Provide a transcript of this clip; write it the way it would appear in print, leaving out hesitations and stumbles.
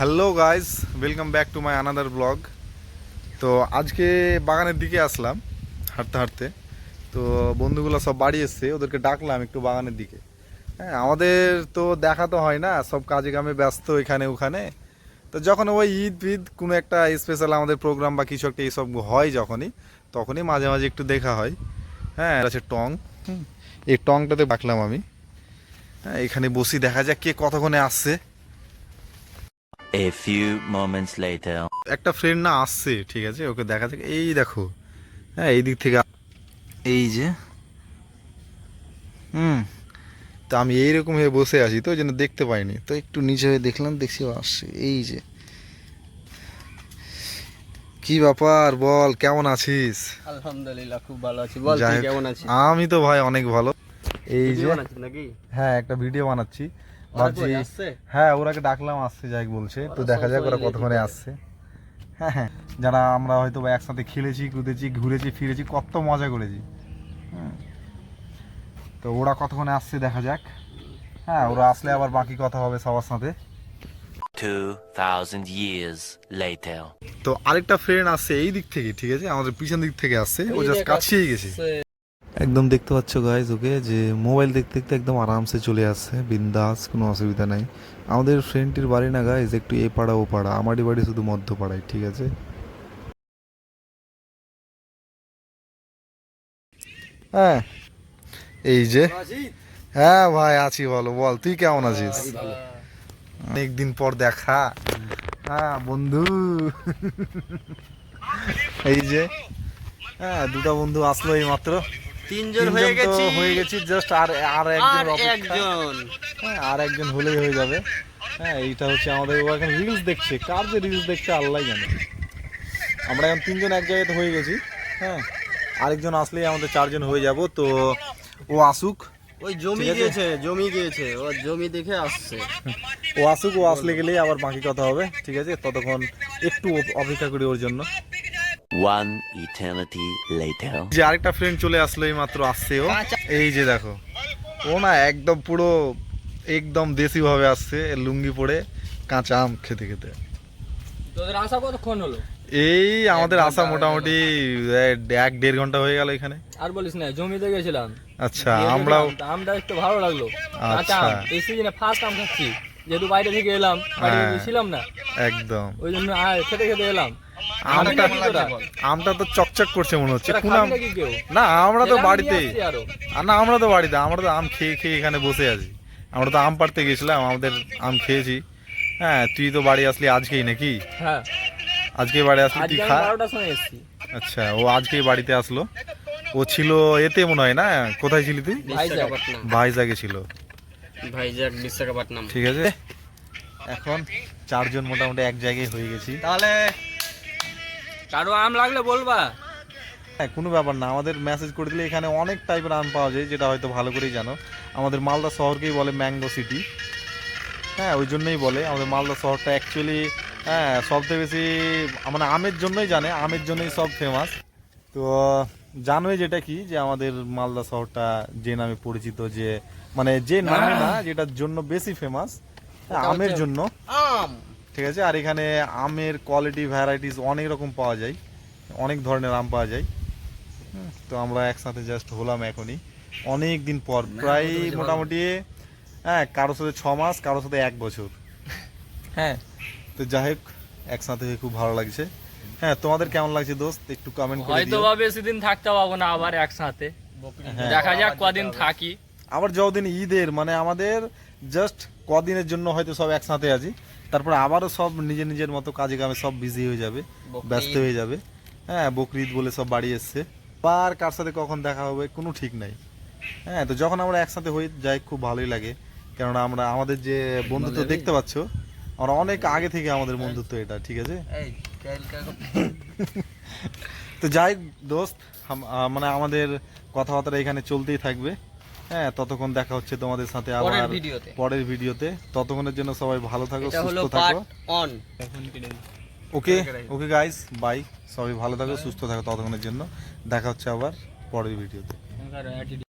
Hello guys, welcome back to my another blog. তো আজকে বাগানের দিকে আসলাম হাঁটতে হাঁটতে। তো বন্ধুগুলো সব বাড়ি এসছে, ওদেরকে ডাকলাম একটু বাগানের দিকে। হ্যাঁ, আমাদের তো দেখা তো হয় না, সব কাজে কামে ব্যস্ত এখানে ওখানে। তো যখন ওই ঈদ কোনো একটা স্পেশাল আমাদের প্রোগ্রাম বা কিছু একটা এইসব হয় তখনই মাঝে মাঝে একটু দেখা হয়। হ্যাঁ, আছে টং। এই টংটাতে ডাকলাম আমি। হ্যাঁ, এখানে বসি, দেখা যাক কে কতক্ষণে আসছে। A few moments later. একটা ফ্রেন্ড না আসছে, ঠিক আছে, ওকে দেখা যাক। এই দেখো, হ্যাঁ, এই দিক থেকে এই যে হুম। তো আমি এইরকম হয়ে বসে আছি, তো ওই জন্য দেখতে পাইনি। তো একটু নিচে হয়ে দেখলাম, দেখছি ও আসছে। এই যে কি ব্যাপার, বল কেমন আছিস? আলহামদুলিল্লাহ, খুব ভালো আছি। বল তুই কেমন আছিস? আমি তো ভাই অনেক ভালো। এই যে নাকি? হ্যাঁ, একটা ভিডিও বানাচ্ছি ওরা ভাবছি। কই আসছে? হ্যাঁ, ওরাকে ডাকলাম, আসছে যাই বলছে। তো দেখা যাক ওরা কতক্ষণে আসছে। হ্যাঁ হ্যাঁ, যারা আমরা হয়তো বা একসাথে খেলেছি, কুদেছি, ঘুরেছি ফিরেছি, কত মজা করেছি। হুম, তো ওরা কতক্ষণে আসছে দেখা যাক। হ্যাঁ, ওরা আসলে আবার বাকি কথা হবে সবার সাথে। 2000 years later. তো আরেকটা ফ্রেন্ড আসছে এই দিক থেকে, ঠিক আছে, আমাদের পিছন দিক থেকে আসছে। ও জাস্ট কাছেই গেছে। একদম দেখতে পাচ্ছ গাইজ ওকে, যে মোবাইল দেখতে দেখতে একদম আরামসে চলে আসছে, বিন্দাস, কোনো অসুবিধা নাই। আমাদের ফ্রেন্ডটির বাড়ি না গাইজ একটু এ পাড়া ও পাড়া, আমারই বাড়ি শুধু মধ্যপাড়ায়, ঠিক আছে। হ্যাঁ, এই যে হ্যাঁ ভাই আছি, বলো, বল তুই কেমন আছিস? অনেকদিন পর দেখা। হ্যাঁ বন্ধু, এই যে হ্যাঁ, দুটো বন্ধু আসলো এই মাত্র। তিনজন হয়ে গেছি। হয়ে গেছি জাস্ট, আর আর একজন একজন। হ্যাঁ, আর একজন হলেই হয়ে যাবে। হ্যাঁ, এইটা হচ্ছে আমাদের, ও এখন রিলস দেখছে, কার যে রিলস দেখছে আল্লাহ জানে। আমরা এখন তিনজন এক জায়গাতে হয়ে গেছি। হ্যাঁ, আরেকজন আসলেই আমাদের চারজন হয়ে যাব। তো ও আসুক। ওই জমি গিয়েছে, ও জমি দেখে আসছে। ও আসুক, ও আসলে গেলেই আবার বাকি কথা হবে, ঠিক আছে। ততক্ষণ একটু অপেক্ষা করি ওর জন্য। One eternity later. যে আরেকটা ফ্রেন্ড চলে আসলো, এই মাত্র আসছে ও। এই যে দেখো, ও না একদম পুরো একদম দেশি ভাবে আসছে, লুঙ্গি পরে, কাঁচা আম খেতে খেতে। তোদের আসা কতক্ষণ হলো? এই আমাদের আসা মোটামুটি 1-1.5 ঘন্টা হয়ে গেল এখানে। আর বলিস না, জমিতে গেছিলাম। আচ্ছা, আমরাও। আমটা একটু ভালো লাগলো। কাঁচা আম, এই সিজনে ফার্স্ট আম খাচ্ছি, যেহেতু বাইরে থেকে এলাম, বাড়িতে ছিলাম না, একদম ওই জন্য খেতে খেতে এলাম। আমটা তো চকচক করছে মনে হচ্ছে। তোরা কোন খাবি আম? নাকি কেউ? না, আমরা তো এলাম, বাড়িতে। নিয়ে আসছি আরো। না, আমরা তো বাড়িতে, আমরা তো আম খেয়ে খেয়ে এখানে বসে আছি। আমরা তো আম পাড়তে গেছিলাম, আমাদের আম খেয়েছি। হ্যাঁ, তুই তো বাড়ি আসলি আজকেই নাকি? হ্যাঁ, আজকে বাড়ি আসলি, তুই আজকে আমি খা। 12টার সময় এসেছি। আচ্ছা, ও আজকেই বাড়িতে আসলো। ও ছিল এতে মনে হয় না, কোথায় ছিলি তুই? ভাইজাগে ছিল। ভাইজাগ, বিশাখাপট্টনম। ঠিক আছে, এখন চারজন মোটামুটি এক জায়গায় হয়ে গেছি। তাহলে কারো আম লাগলে বলবা। হ্যাঁ, কোনো ব্যাপার না, আমাদের মেসেজ করে দিলে এখানে অনেক টাইপের আম পাওয়া যায়, যেটা হয়তো ভালো করেই জানো। আমাদের মালদা শহরকেই বলে ম্যাঙ্গো সিটি। হ্যাঁ, ওই জন্যই বলে আমাদের মালদা শহরটা অ্যাকচুয়ালি, হ্যাঁ, সবথেকে বেশি মানে আমের জন্যই জানে, আমের জন্যই সব ফেমাস। তো জানোই যেটা কি, যে আমাদের মালদা শহরটা যে নামে পরিচিত, যে মানে যে নামে না, যেটার জন্য বেশি ফেমাস, আমের জন্য। আম, ঠিক আছে, আর এখানে আমের কোয়ালিটি ভ্যারাইটিস অনেক রকম পাওয়া যায়, অনেক ধরনের আম পাওয়া যায়। তো আমরা একসাথে জাস্ট হলাম এখনই, অনেক দিন পর, প্রায় মোটামুটি, হ্যাঁ, কারোর সাথে 6 মাস, কারোর সাথে 1 বছর। হ্যাঁ, তো যাই হোক, একসাথে হয়ে খুব ভালো লাগছে। হ্যাঁ, তোমাদের কেমন লাগছে দোস্ত, একটু কমেন্ট করে হয়তো দিও। বা বেশি দিন থাকতে পাবো না আবার একসাথে, হ্যাঁ, দেখা যাক কদিন থাকি। আবার যতদিন ঈদের মানে আমাদের জাস্ট কদিনের জন্য হয়তো সব একসাথে আছি, তারপর আবারও সব নিজের নিজের মতো কাজে কামে সব বিজি হয়ে যাবে, ব্যস্ত হয়ে যাবে। হ্যাঁ, বকরিদ বলে সব বাড়ি এসছে, আর কার সাথে কখন দেখা হবে কোনো ঠিক নাই। হ্যাঁ, তো যখন আমরা একসাথে হয়ে যাই খুব ভালোই লাগে, কেননা আমরা আমাদের যে বন্ধুত্ব দেখতে পাচ্ছ, আমরা অনেক আগে থেকে আমাদের বন্ধুত্ব এটা, ঠিক আছে। তো যাই দোস্ত, মানে আমাদের কথাবার্তা এখানে চলতেই থাকবে। হ্যাঁ, ততক্ষণ দেখা হচ্ছে তোমাদের সাথে আবার পরের ভিডিওতে। ততক্ষণের জন্য সবাই ভালো থাকো, সুস্থ থাকো। ওকে ওকে গাইস, বাই। সবাই ভালো থাকো, সুস্থ থাকো, ততক্ষণের জন্য দেখা হচ্ছে আবার পরের ভিডিওতে।